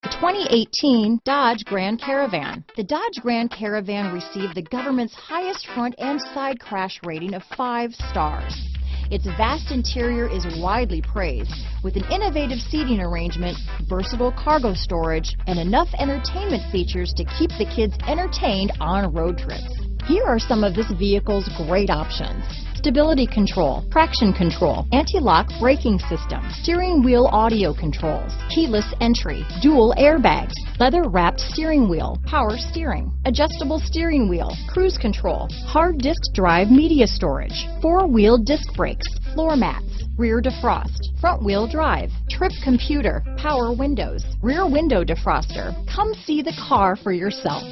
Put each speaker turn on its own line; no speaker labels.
The 2018 Dodge Grand Caravan. The Dodge Grand Caravan received the government's highest front and side crash rating of 5 stars. Its vast interior is widely praised, with an innovative seating arrangement, versatile cargo storage, and enough entertainment features to keep the kids entertained on road trips. Here are some of this vehicle's great options: stability control, traction control, anti-lock braking system, steering wheel audio controls, keyless entry, dual airbags, leather-wrapped steering wheel, power steering, adjustable steering wheel, cruise control, hard disk drive media storage, 4-wheel disc brakes, floor mats, rear defrost, front-wheel drive, trip computer, power windows, rear window defroster. Come see the car for yourself.